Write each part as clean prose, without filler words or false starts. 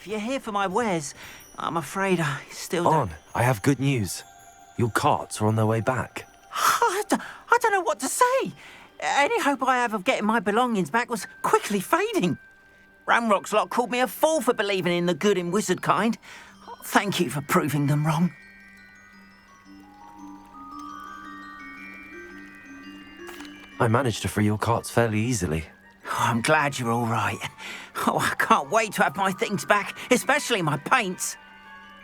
if you're here for my wares, I'm afraid I still don't... On, I have good news. Your carts are on their way back. I don't know what to say. Any hope I have of getting my belongings back was quickly fading. Ramrock's lot called me a fool for believing in the good in wizard kind. Thank you for proving them wrong. I managed to free your carts fairly easily. Oh, I'm glad you're all right. Oh, I can't wait to have my things back, especially my paints.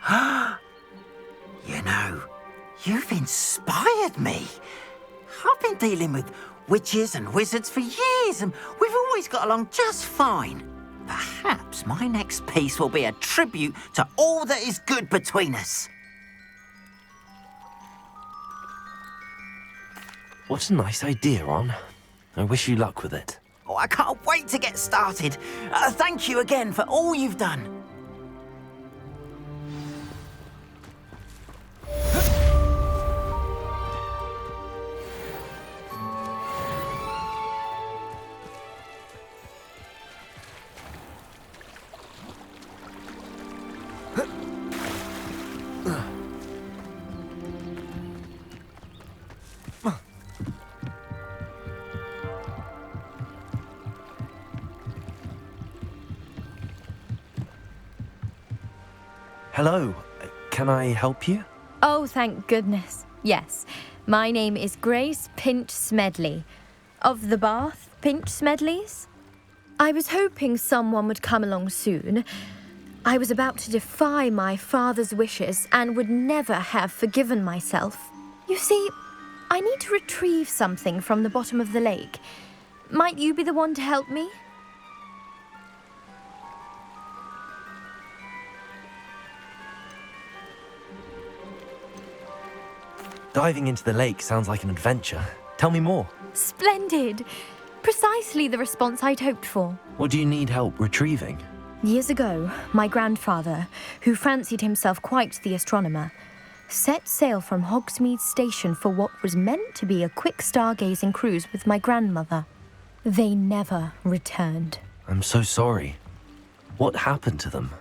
You know, you've inspired me. I've been dealing with witches and wizards for years, and we've always got along just fine. Perhaps my next piece will be a tribute to all that is good between us. What a nice idea, On. I wish you luck with it. Oh, I can't wait to get started. Thank you again for all you've done. Hello, can I help you? Oh, thank goodness. Yes, my name is Grace Pinch Smedley, of the Bath Pinch Smedleys. I was hoping someone would come along soon. I was about to defy my father's wishes and would never have forgiven myself. You see, I need to retrieve something from the bottom of the lake. Might you be the one to help me? Diving into the lake sounds like an adventure. Tell me more. Splendid! Precisely the response I'd hoped for. What do you need help retrieving? Years ago, my grandfather, who fancied himself quite the astronomer, set sail from Hogsmeade Station for what was meant to be a quick stargazing cruise with my grandmother. They never returned. I'm so sorry. What happened to them?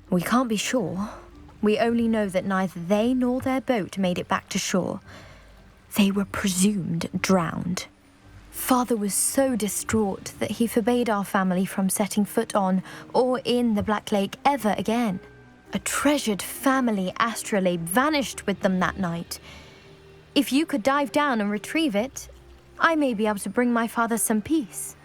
We can't be sure. We only know that neither they nor their boat made it back to shore. They were presumed drowned. Father was so distraught that he forbade our family from setting foot on or in the Black Lake ever again. A treasured family astrolabe vanished with them that night. If you could dive down and retrieve it, I may be able to bring my father some peace.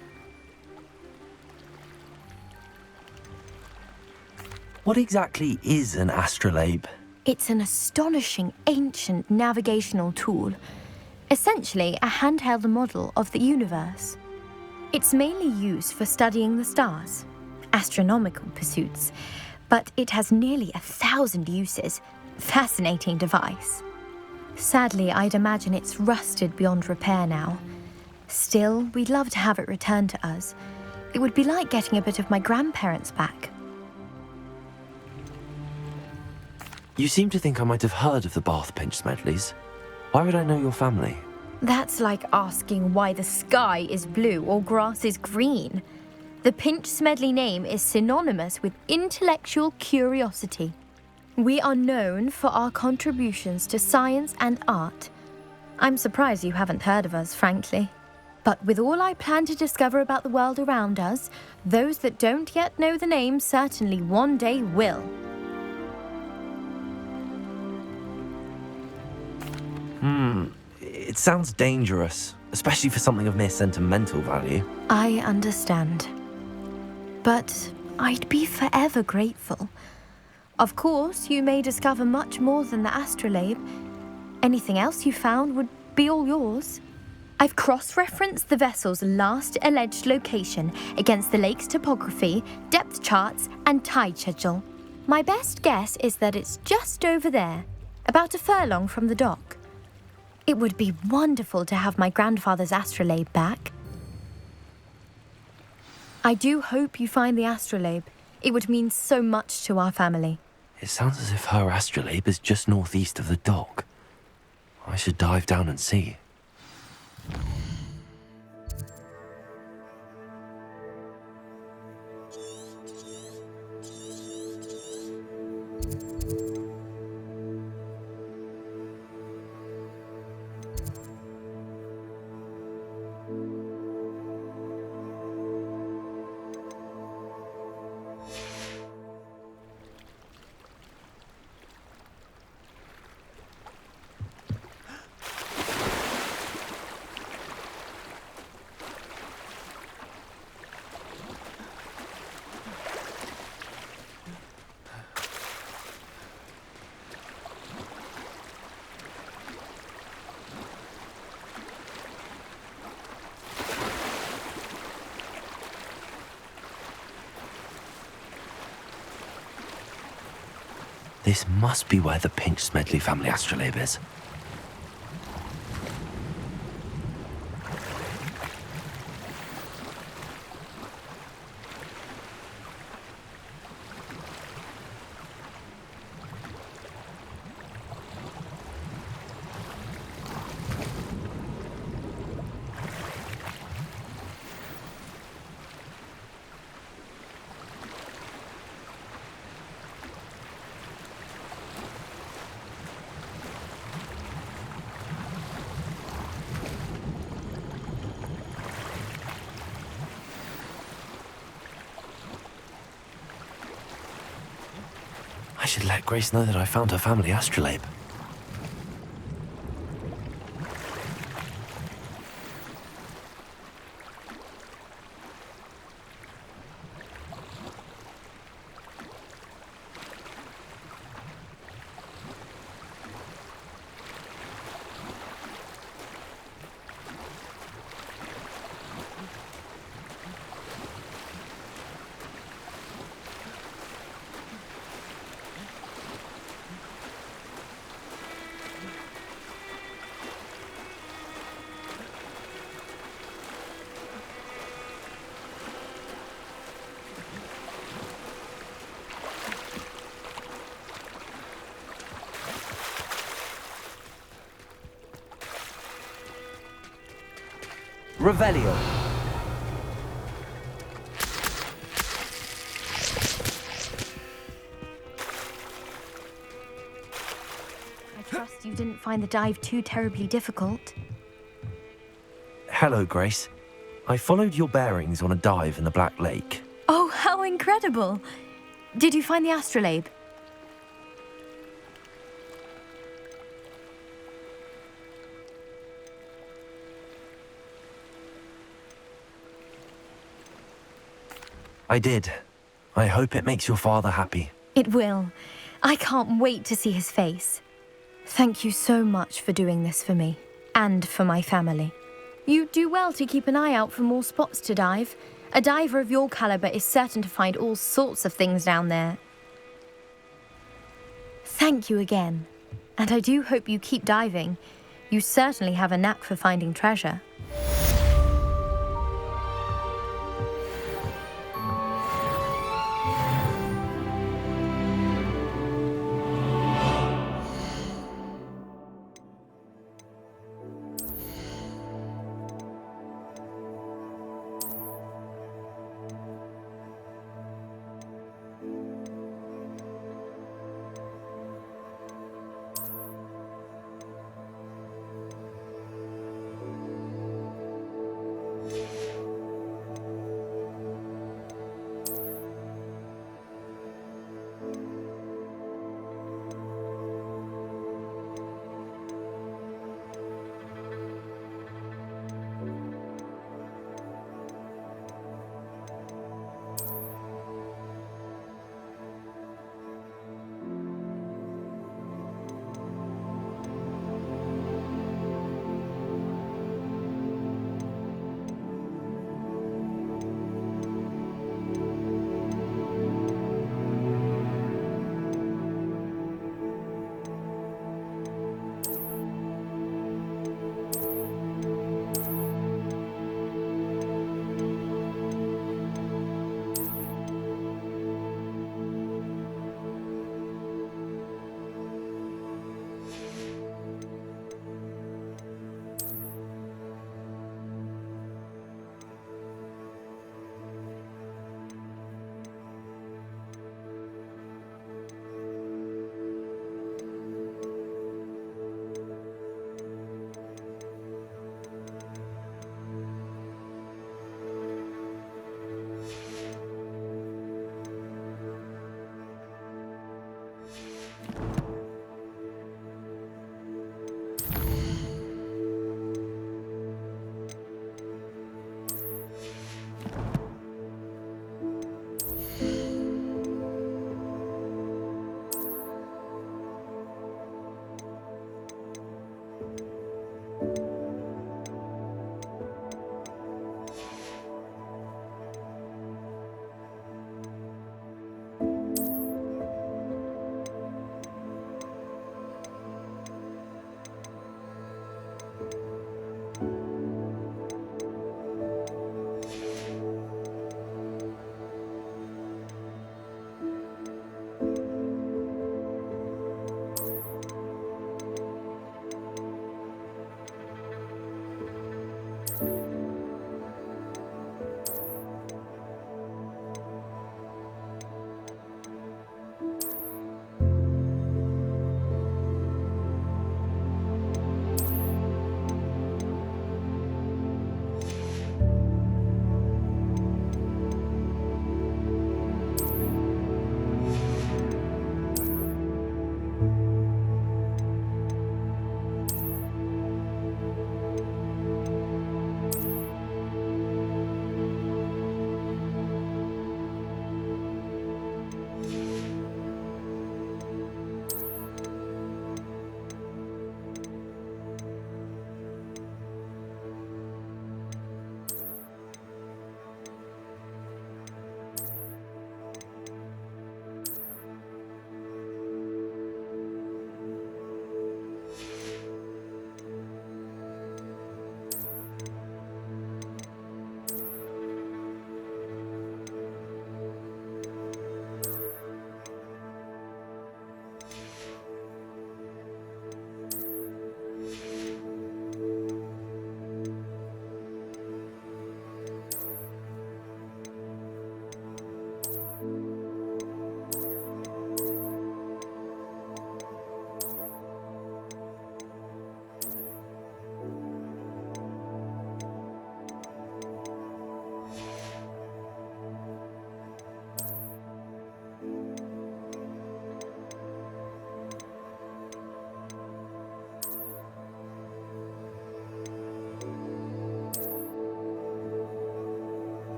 What exactly is an astrolabe? It's an astonishing ancient navigational tool. Essentially, a handheld model of the universe. It's mainly used for studying the stars, astronomical pursuits, but it has nearly 1,000 uses. Fascinating device. Sadly, I'd imagine it's rusted beyond repair now. Still, we'd love to have it returned to us. It would be like getting a bit of my grandparents back. You seem to think I might have heard of the Bath Pinch Smedleys. Why would I know your family? That's like asking why the sky is blue or grass is green. The Pinch Smedley name is synonymous with intellectual curiosity. We are known for our contributions to science and art. I'm surprised you haven't heard of us, frankly. But with all I plan to discover about the world around us, those that don't yet know the name certainly one day will. It sounds dangerous, especially for something of mere sentimental value. I understand. But I'd be forever grateful. Of course, you may discover much more than the astrolabe. Anything else you found would be all yours. I've cross-referenced the vessel's last alleged location against the lake's topography, depth charts, and tide schedule. My best guess is that it's just over there, about a furlong from the dock. It would be wonderful to have my grandfather's astrolabe back. I do hope you find the astrolabe. It would mean so much to our family. It sounds as if her astrolabe is just northeast of the dock. I should dive down and see. This must be where the Pinch Smedley family astrolabe is. I should let Grace know that I found her family astrolabe. Revelio. I trust you didn't find the dive too terribly difficult. Hello, Grace. I followed your bearings on a dive in the Black Lake. Oh, how incredible! Did you find the astrolabe? I did. I hope it makes your father happy. It will. I can't wait to see his face. Thank you so much for doing this for me, and for my family. You do well to keep an eye out for more spots to dive. A diver of your caliber is certain to find all sorts of things down there. Thank you again, and I do hope you keep diving. You certainly have a knack for finding treasure.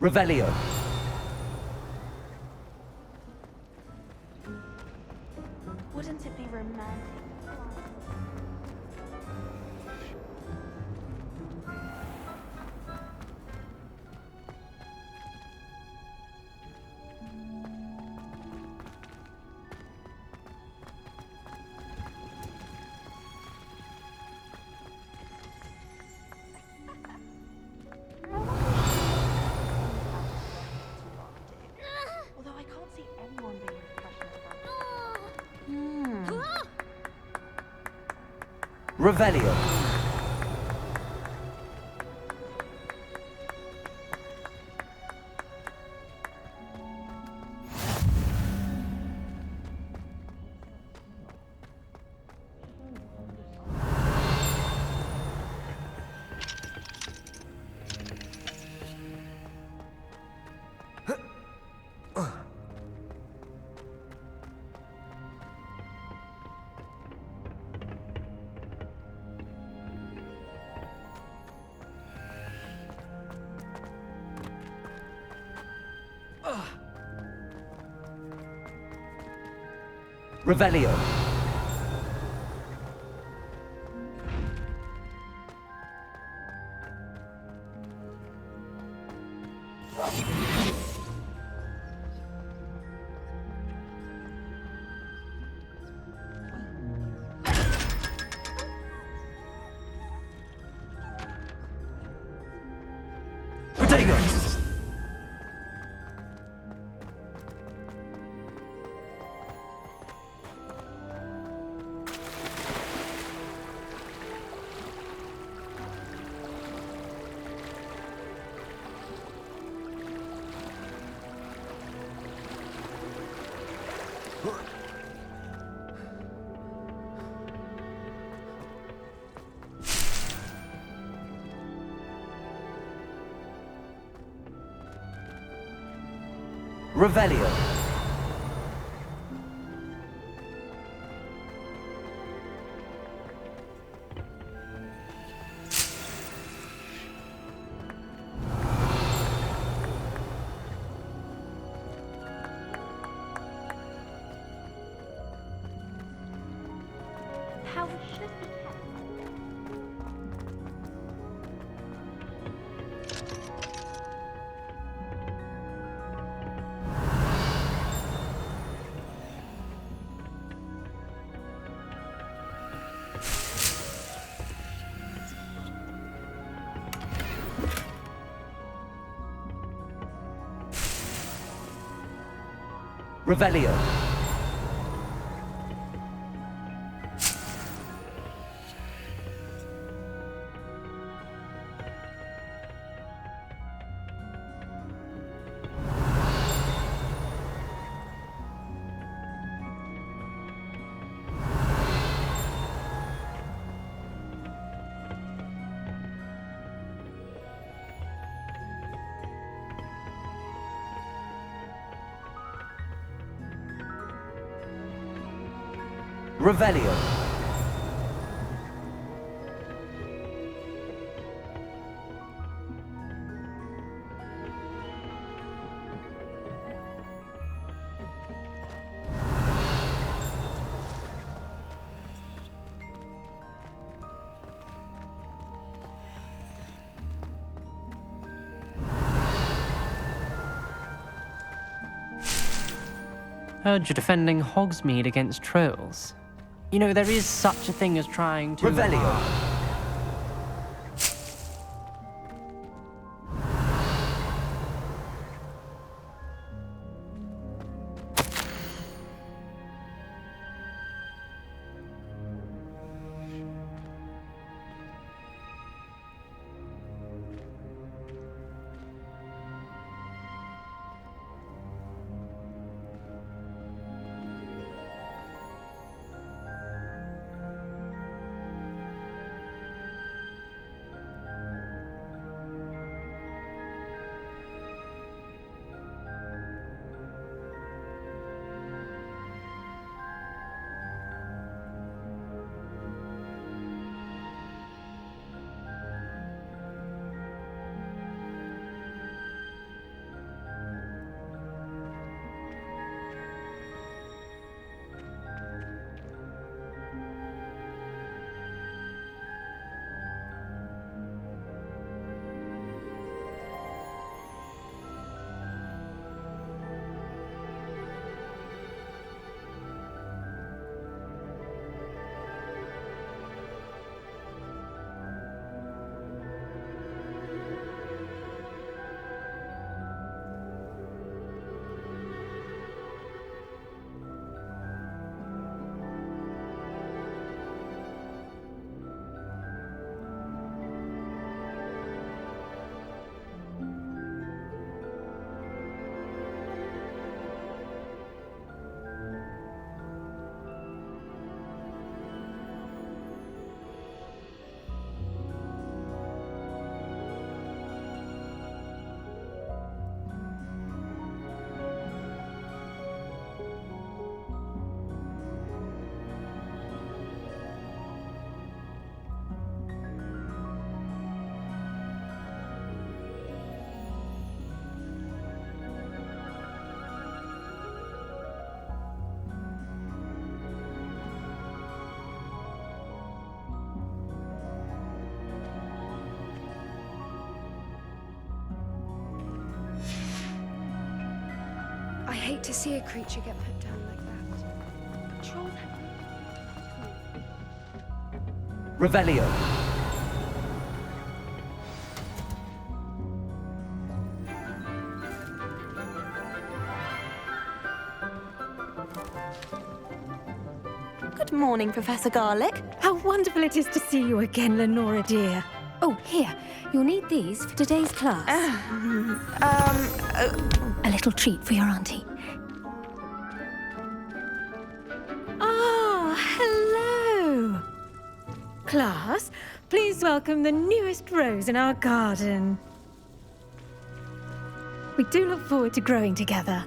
Revelio. Wouldn't it be romantic? Although I can't see anyone being passionate about it. Revelio. Revelio. Protego. Revelio. How it should be kept. Revelio. Revelio. Heard you're defending Hogsmeade against trolls. You know, there is such a thing as trying to... Revelio. To see a creature get put down like that. Trolls have Revelio. Good morning, Professor Garlic. How wonderful it is to see you again, Lenora dear. Oh, here. You'll need these for today's class. A little treat for your auntie. Ah, hello. Class, please welcome the newest rose in our garden. We do look forward to growing together.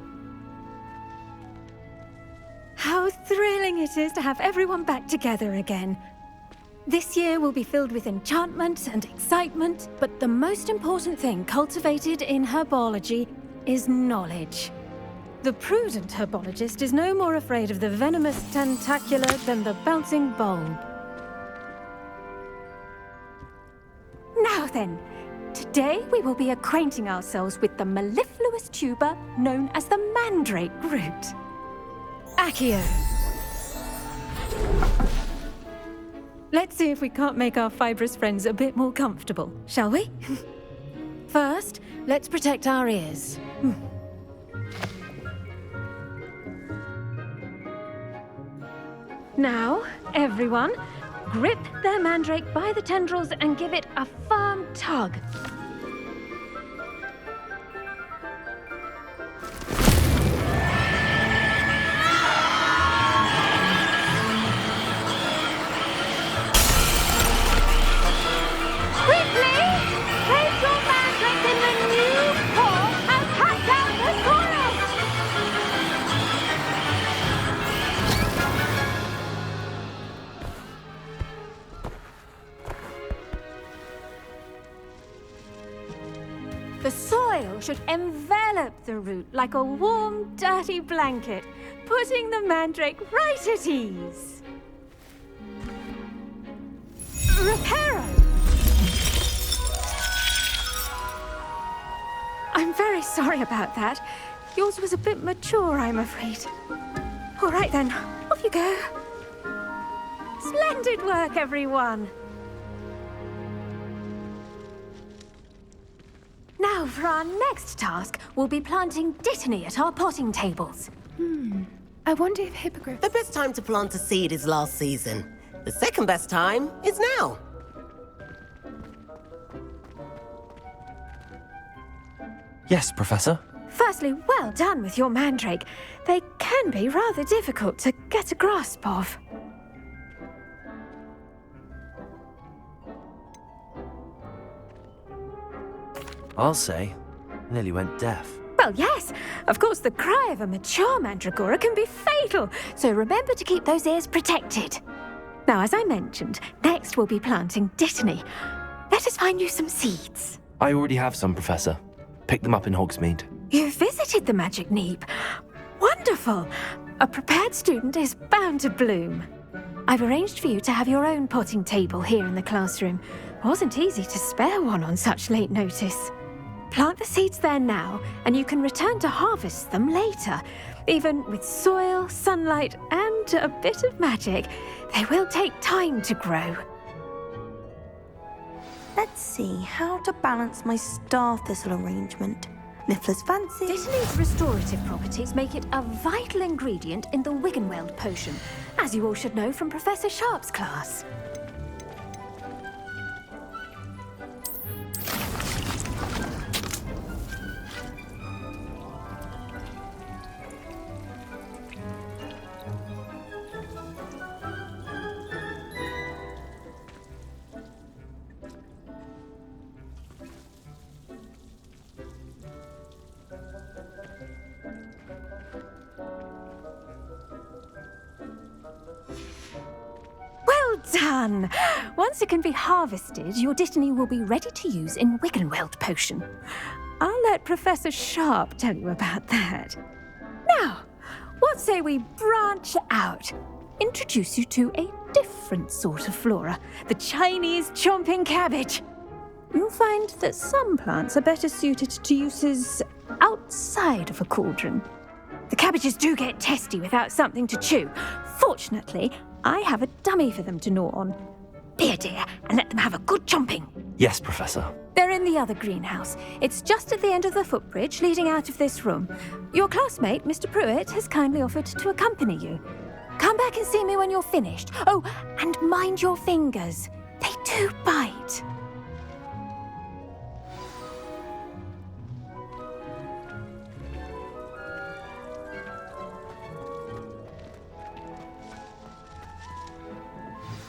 How thrilling it is to have everyone back together again. This year will be filled with enchantment and excitement, but the most important thing cultivated in herbology is knowledge. The prudent herbologist is no more afraid of the venomous tentacula than the bouncing bulb. Now then, today we will be acquainting ourselves with the mellifluous tuber known as the mandrake root. Accio. Let's see if we can't make our fibrous friends a bit more comfortable, shall we? First, let's protect our ears. Now, everyone, grip their mandrake by the tendrils and give it a firm tug. The soil should envelop the root like a warm, dirty blanket, putting the mandrake right at ease. Reparo! I'm very sorry about that. Yours was a bit mature, I'm afraid. All right then, off you go. Splendid work, everyone. Now, for our next task, we'll be planting dittany at our potting tables. I wonder if hippogriffs... The best time to plant a seed is last season. The second best time is now. Yes, Professor. Firstly, well done with your mandrake. They can be rather difficult to get a grasp of. I'll say. Nearly went deaf. Well, yes. Of course, the cry of a mature mandragora can be fatal, so remember to keep those ears protected. Now, as I mentioned, next we'll be planting dittany. Let us find you some seeds. I already have some, Professor. Picked them up in Hogsmeade. You visited the Magic Neep. Wonderful. A prepared student is bound to bloom. I've arranged for you to have your own potting table here in the classroom. Wasn't easy to spare one on such late notice. Plant the seeds there now, and you can return to harvest them later. Even with soil, sunlight, and a bit of magic, they will take time to grow. Let's see how to balance my star thistle arrangement. Niffler's fancy. Dittany's restorative properties make it a vital ingredient in the Wiggenweld potion, as you all should know from Professor Sharp's class. Done! Once it can be harvested, your dittany will be ready to use in Wiggenweld potion. I'll let Professor Sharp tell you about that. Now, what say we branch out? Introduce you to a different sort of flora, the Chinese chomping cabbage. You'll find that some plants are better suited to uses outside of a cauldron. The cabbages do get testy without something to chew. Fortunately, I have a dummy for them to gnaw on. Be a dear and let them have a good chomping. Yes, Professor. They're in the other greenhouse. It's just at the end of the footbridge leading out of this room. Your classmate, Mr. Pruitt, has kindly offered to accompany you. Come back and see me when you're finished. Oh, and mind your fingers. They do bite.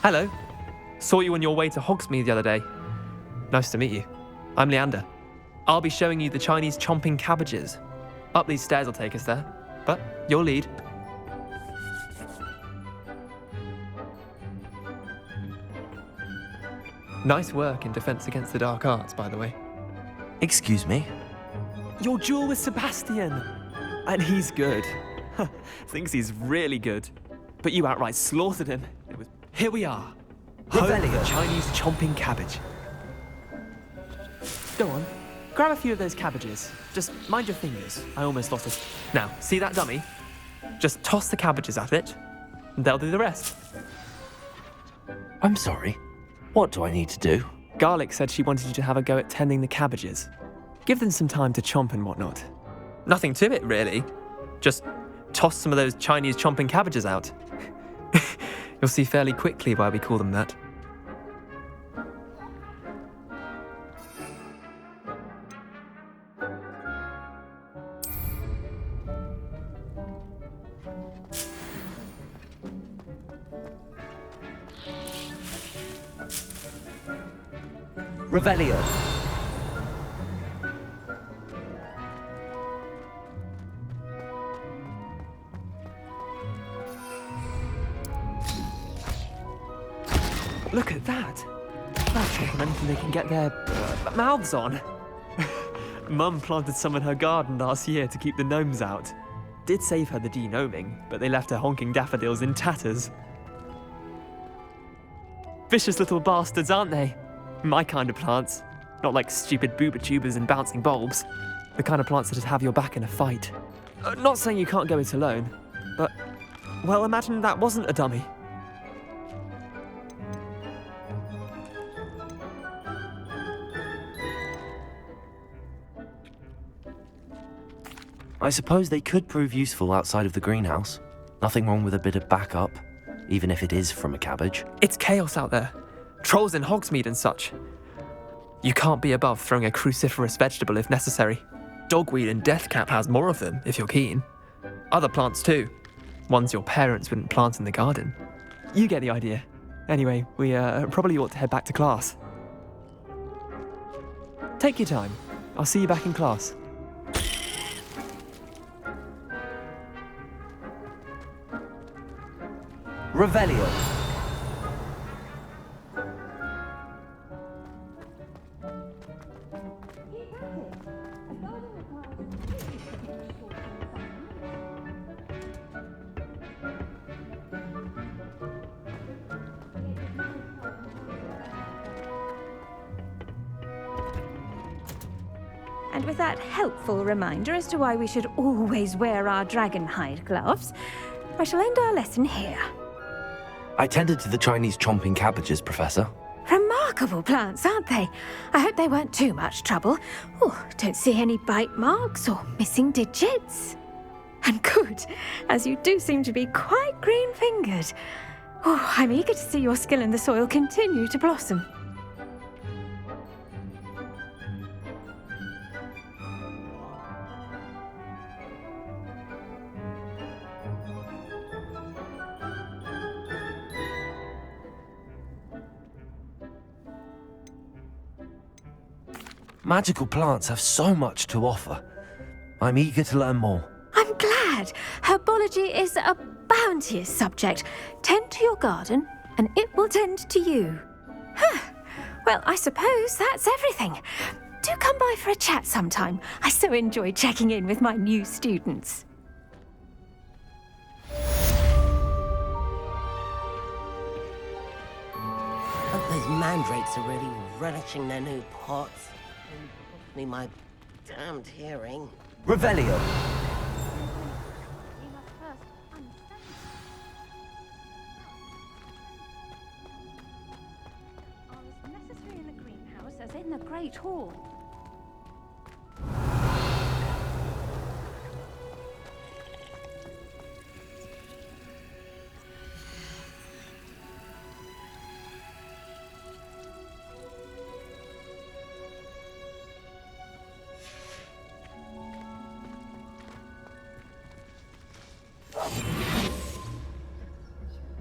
Hello. Saw you on your way to Hogsmeade the other day. Nice to meet you. I'm Leander. I'll be showing you the Chinese chomping cabbages. Up these stairs will take us there, but your lead. Nice work in Defense Against the Dark Arts, by the way. Excuse me? Your duel with Sebastian! And he's good. Thinks he's really good. But you outright slaughtered him. Here we are. Home of the Chinese chomping cabbage. Go on. Grab a few of those cabbages. Just mind your fingers. I almost lost it. Now, see that dummy? Just toss the cabbages at it, and they'll do the rest. I'm sorry. What do I need to do? Garlic said she wanted you to have a go at tending the cabbages. Give them some time to chomp and whatnot. Nothing to it, really. Just toss some of those Chinese chomping cabbages out. You'll see fairly quickly why we call them that. Revelio. Look at that! They'll chomp on anything they can get their mouths on. Mum planted some in her garden last year to keep the gnomes out. Did save her the de-gnoming, but they left her honking daffodils in tatters. Vicious little bastards, aren't they? My kind of plants. Not like stupid booba tubers and bouncing bulbs. The kind of plants that just have your back in a fight. Not saying you can't go it alone, but, well, imagine that wasn't a dummy. I suppose they could prove useful outside of the greenhouse. Nothing wrong with a bit of backup, even if it is from a cabbage. It's chaos out there. Trolls in Hogsmeade and such. You can't be above throwing a cruciferous vegetable if necessary. Dogweed and deathcap has more of them, if you're keen. Other plants too. Ones your parents wouldn't plant in the garden. You get the idea. Anyway, we probably ought to head back to class. Take your time. I'll see you back in class. Revelio. And with that helpful reminder as to why we should always wear our dragon hide gloves, I shall end our lesson here. I tended to the Chinese chomping cabbages, Professor. Remarkable plants, aren't they? I hope they weren't too much trouble. Oh, don't see any bite marks or missing digits. And good, as you do seem to be quite green-fingered. Oh, I'm eager to see your skill in the soil continue to blossom. Magical plants have so much to offer. I'm eager to learn more. I'm glad. Herbology is a bounteous subject. Tend to your garden, and it will tend to you. Well, I suppose that's everything. Do come by for a chat sometime. I so enjoy checking in with my new students. Hope those mandrakes are really relishing their new pots. Me my damned hearing. Revelio. great hall.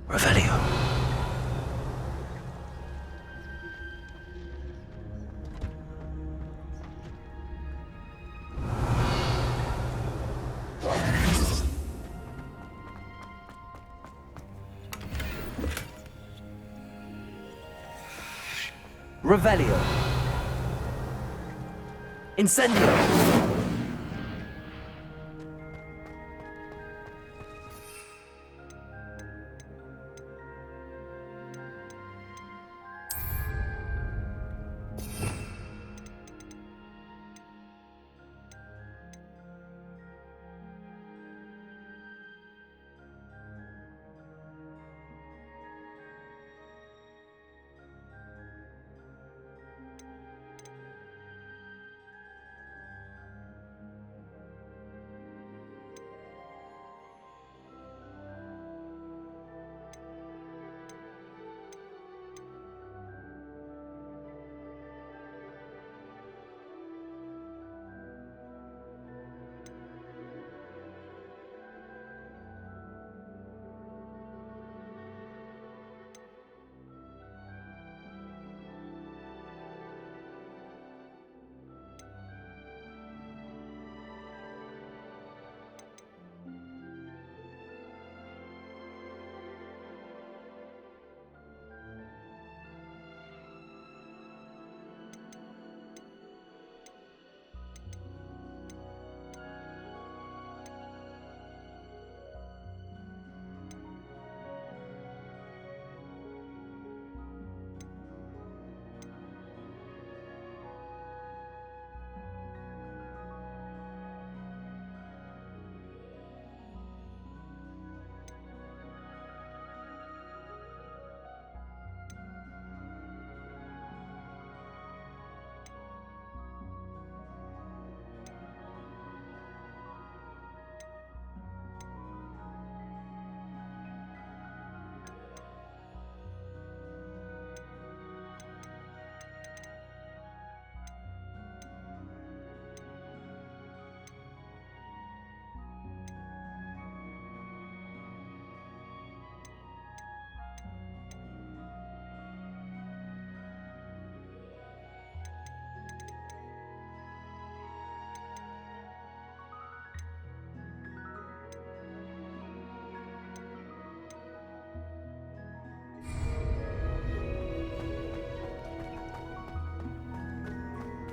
Revelio. Revelio. Incendio.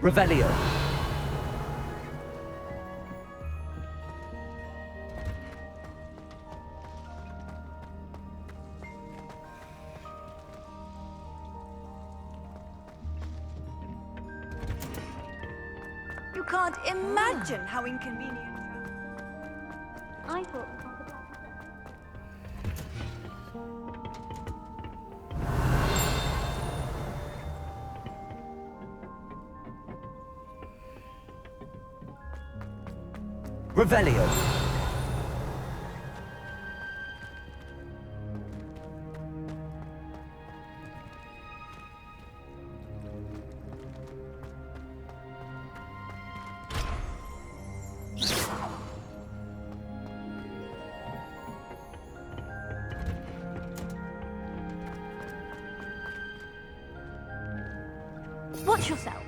Revelio. You can't imagine how inconvenient. I thought. Revelio. Watch yourself.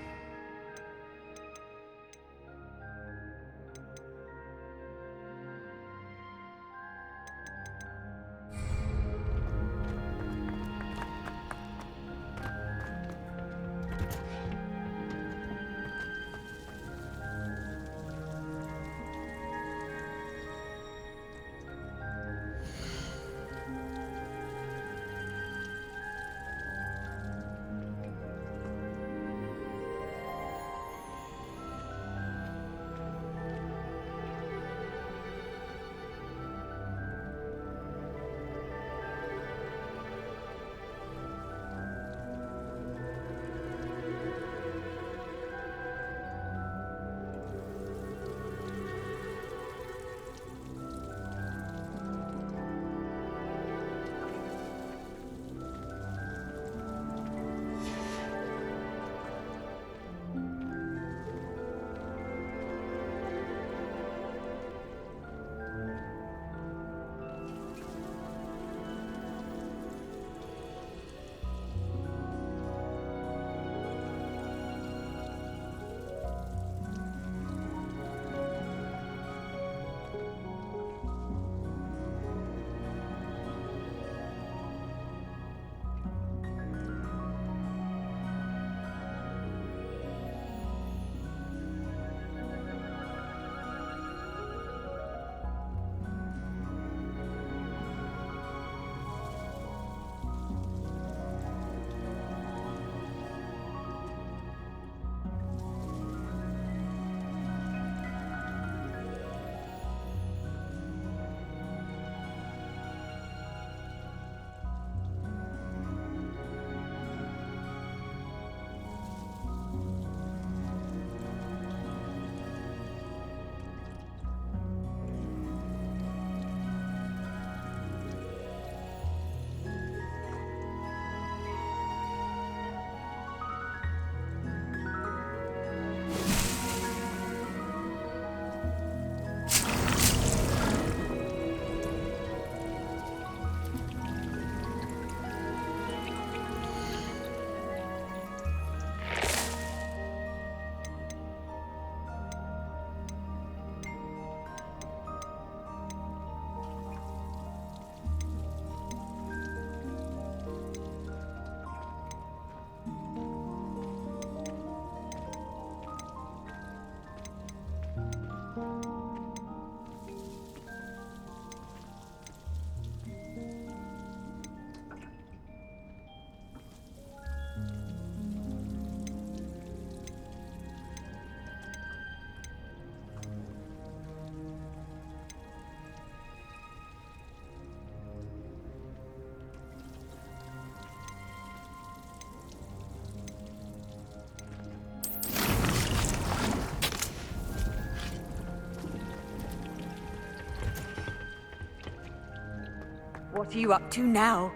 What are you up to now?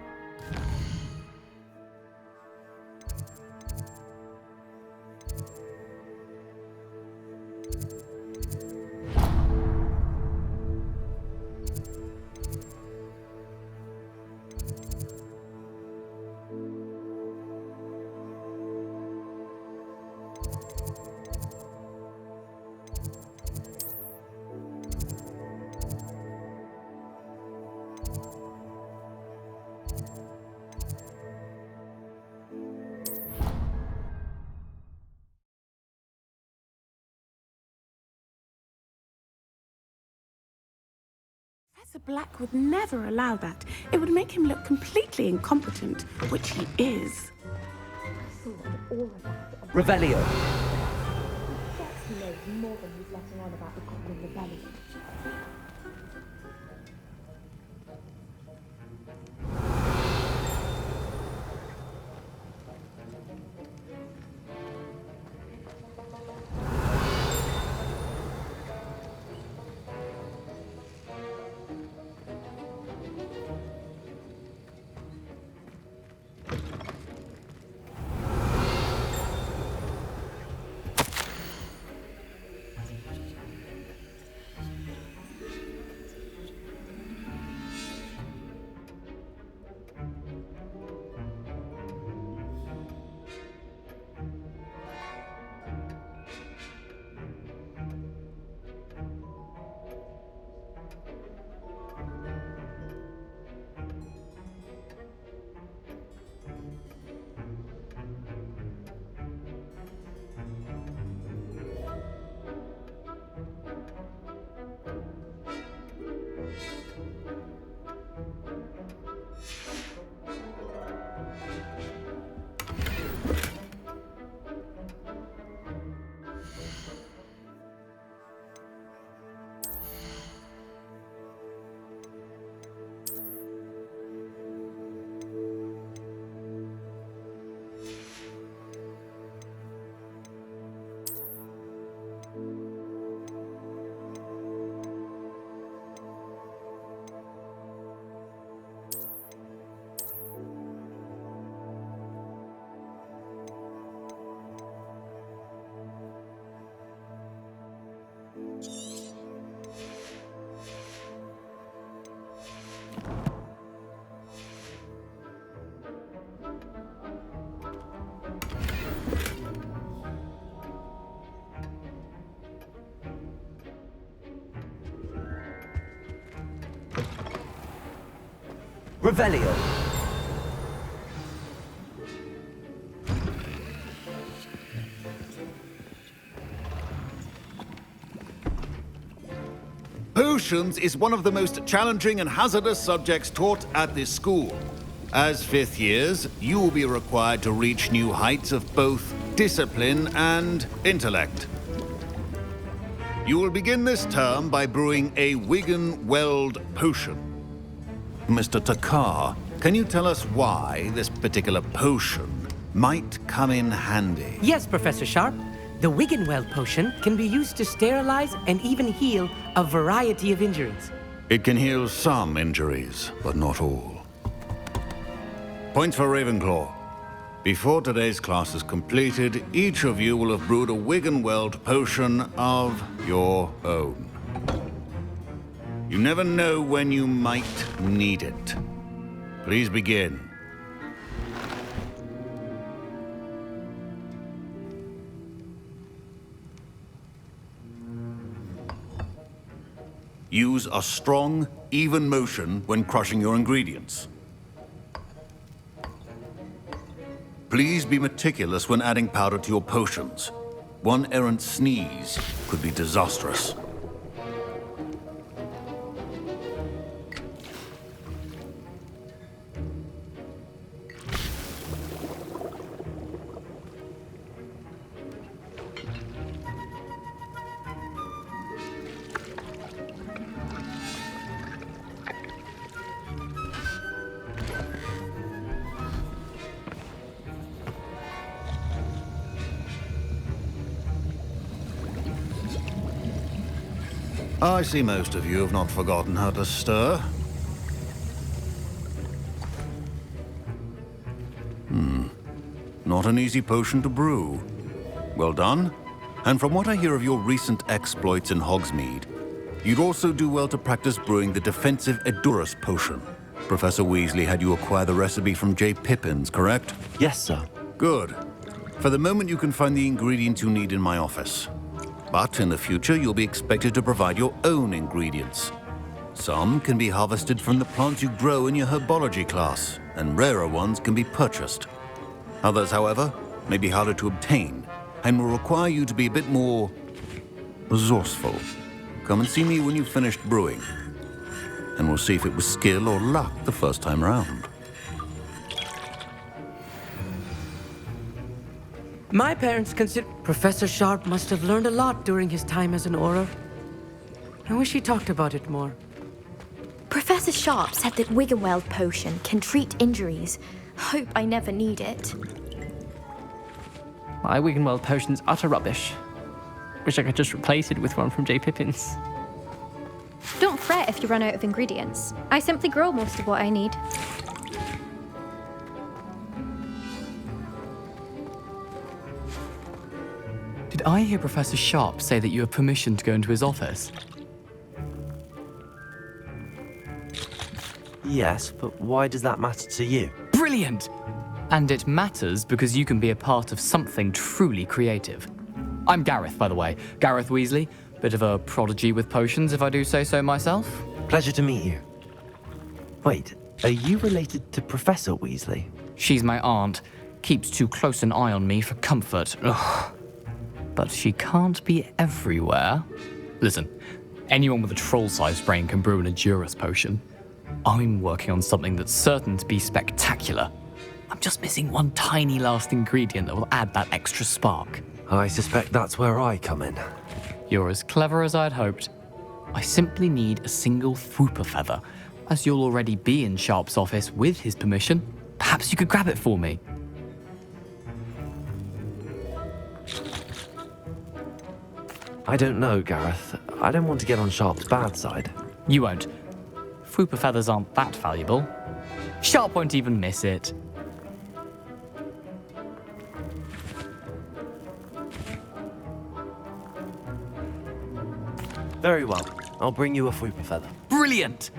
Professor Black would never allow that. It would make him look completely incompetent, which he is. Revelio. Revelio. Potions is one of the most challenging and hazardous subjects taught at this school. As fifth years, you will be required to reach new heights of both discipline and intellect. You will begin this term by brewing a Wigan-Weld potion. Mr. Takar, can you tell us why this particular potion might come in handy? Yes, Professor Sharp. The Wigan-Weld potion can be used to sterilize and even heal a variety of injuries. It can heal some injuries, but not all. Points for Ravenclaw. Before today's class is completed, each of you will have brewed a Wigan-Weld potion of your own. You never know when you might need it. Please begin. Use a strong, even motion when crushing your ingredients. Please be meticulous when adding powder to your potions. One errant sneeze could be disastrous. I see most of you have not forgotten how to stir. not an easy potion to brew. Well done. And from what I hear of your recent exploits in Hogsmeade, you'd also do well to practice brewing the defensive Edurus potion. Professor Weasley had you acquire the recipe from J. Pippins, correct? Yes, sir. Good. For the moment, you can find the ingredients you need in my office. But in the future, you'll be expected to provide your own ingredients. Some can be harvested from the plants you grow in your herbology class, and rarer ones can be purchased. Others, however, may be harder to obtain, and will require you to be a bit more resourceful. Come and see me when you've finished brewing, and we'll see if it was skill or luck the first time round. My parents consider Professor Sharp must have learned a lot during his time as an Auror. I wish he talked about it more. Professor Sharp said that Wiggenweld potion can treat injuries. Hope I never need it. My Wiggenweld potion's utter rubbish. Wish I could just replace it with one from J. Pippins. Don't fret if you run out of ingredients. I simply grow most of what I need. Did I hear Professor Sharp say that you have permission to go into his office? Yes, but why does that matter to you? Brilliant! And it matters because you can be a part of something truly creative. I'm Gareth, by the way. Gareth Weasley. Bit of a prodigy with potions, if I do say so myself. Pleasure to meet you. Wait, are you related to Professor Weasley? She's my aunt. Keeps too close an eye on me for comfort. Ugh. But she can't be everywhere. Listen, anyone with a troll-sized brain can brew an Edurus potion. I'm working on something that's certain to be spectacular. I'm just missing one tiny last ingredient that will add that extra spark. I suspect that's where I come in. You're as clever as I'd hoped. I simply need a single Fwooper feather. As you'll already be in Sharp's office with his permission, perhaps you could grab it for me. I don't know, Gareth. I don't want to get on Sharp's bad side. You won't. Fwooper feathers aren't that valuable. Sharp won't even miss it. Very well. I'll bring you a Fwooper feather. Brilliant!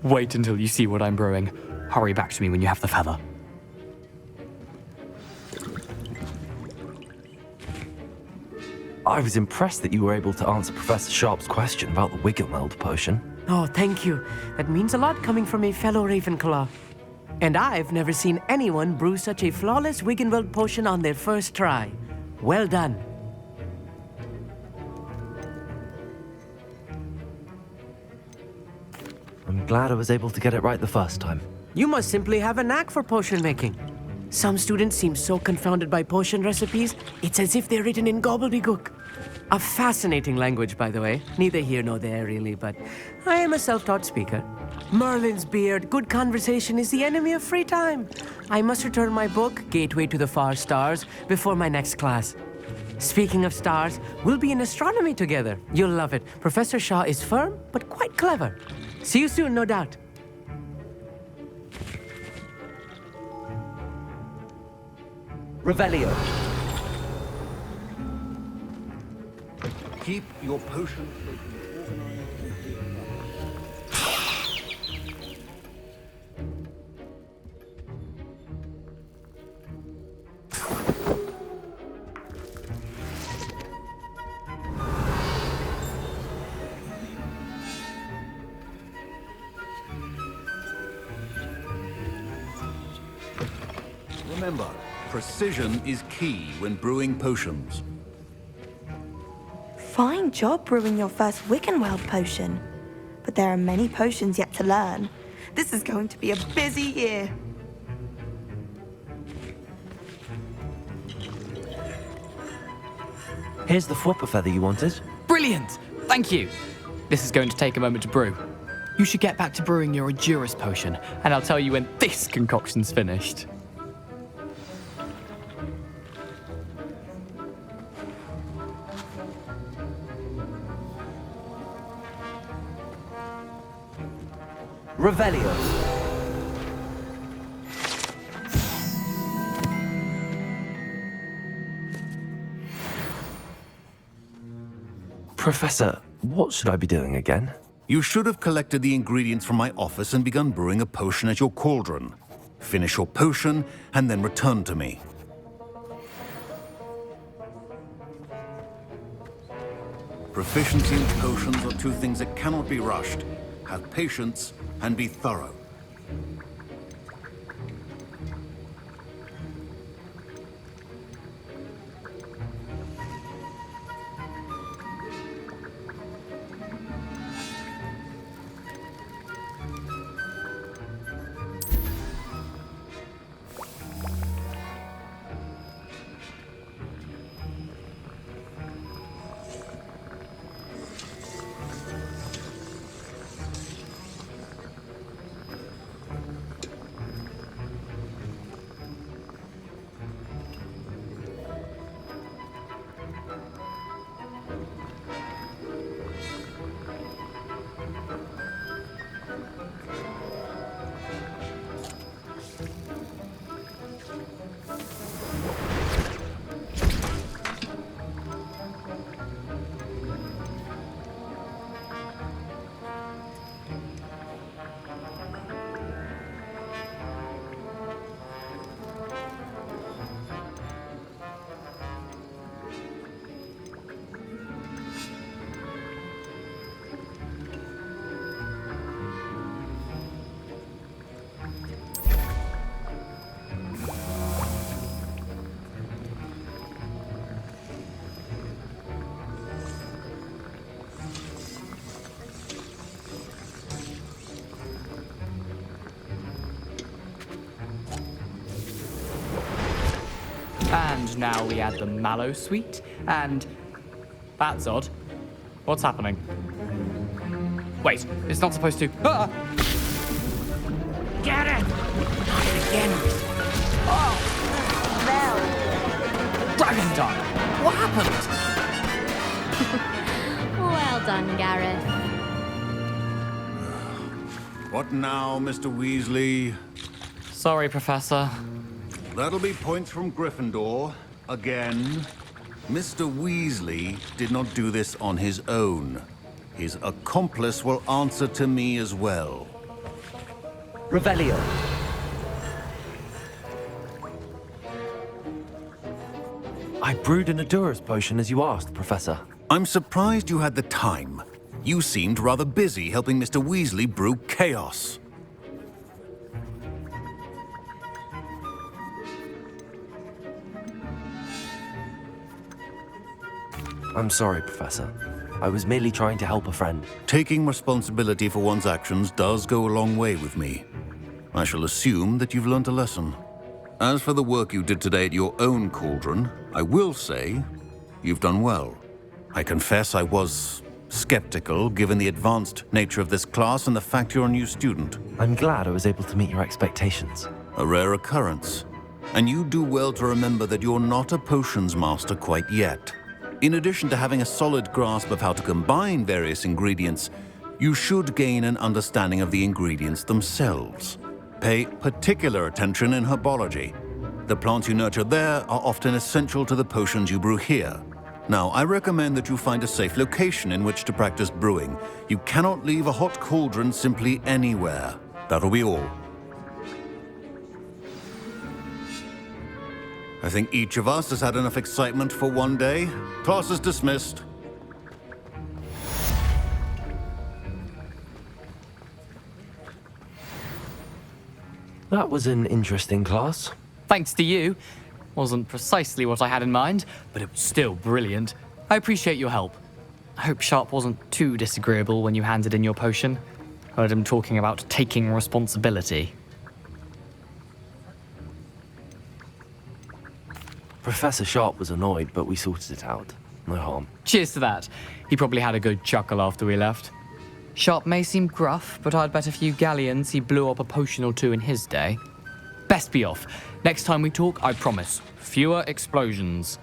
Wait until you see what I'm brewing. Hurry back to me when you have the feather. I was impressed that you were able to answer Professor Sharp's question about the Wiggenweld potion. Oh, thank you. That means a lot coming from a fellow Ravenclaw. And I've never seen anyone brew such a flawless Wiggenweld potion on their first try. Well done. I'm glad I was able to get it right the first time. You must simply have a knack for potion making. Some students seem so confounded by potion recipes, it's as if they're written in gobbledygook. A fascinating language, by the way. Neither here nor there, really, but I am a self-taught speaker. Merlin's beard, good conversation is the enemy of free time. I must return my book, Gateway to the Far Stars, before my next class. Speaking of stars, we'll be in astronomy together. You'll love it. Professor Shaw is firm, but quite clever. See you soon, no doubt. Revelio. Keep your potion. Remember, precision is key when brewing potions. Fine job brewing your first Wiggenweld potion. But there are many potions yet to learn. This is going to be a busy year. Here's the Fwooper feather you wanted. Brilliant! Thank you! This is going to take a moment to brew. You should get back to brewing your Edurus potion, and I'll tell you when this concoction's finished. Revelio. Professor, what should I be doing again? You should have collected the ingredients from my office and begun brewing a potion at your cauldron. Finish your potion and then return to me. Proficiency and potions are two things that cannot be rushed. Have patience and be thorough. And now we add the mallow sweet, and... That's odd. What's happening? Wait, it's not supposed to... Ah! Get it! Not again. Oh! Dragon Dog! What happened? Well done, Gareth. What now, Mr. Weasley? Sorry, Professor. That'll be points from Gryffindor. Again. Mr. Weasley did not do this on his own. His accomplice will answer to me as well. Revelio. I brewed an Adura's potion as you asked, Professor. I'm surprised you had the time. You seemed rather busy helping Mr. Weasley brew chaos. I'm sorry, Professor. I was merely trying to help a friend. Taking responsibility for one's actions does go a long way with me. I shall assume that you've learnt a lesson. As for the work you did today at your own cauldron, I will say you've done well. I confess I was skeptical given the advanced nature of this class and the fact you're a new student. I'm glad I was able to meet your expectations. A rare occurrence. And you do well to remember that you're not a potions master quite yet. In addition to having a solid grasp of how to combine various ingredients, you should gain an understanding of the ingredients themselves. Pay particular attention in herbology. The plants you nurture there are often essential to the potions you brew here. Now, I recommend that you find a safe location in which to practice brewing. You cannot leave a hot cauldron simply anywhere. That'll be all. I think each of us has had enough excitement for one day. Class is dismissed. That was an interesting class. Thanks to you. Wasn't precisely what I had in mind, but it was still brilliant. I appreciate your help. I hope Sharp wasn't too disagreeable when you handed in your potion. Heard him talking about taking responsibility. Professor Sharp was annoyed, but we sorted it out. No harm. Cheers to that. He probably had a good chuckle after we left. Sharp may seem gruff, but I'd bet a few galleons he blew up a potion or two in his day. Best be off. Next time we talk, I promise, fewer explosions.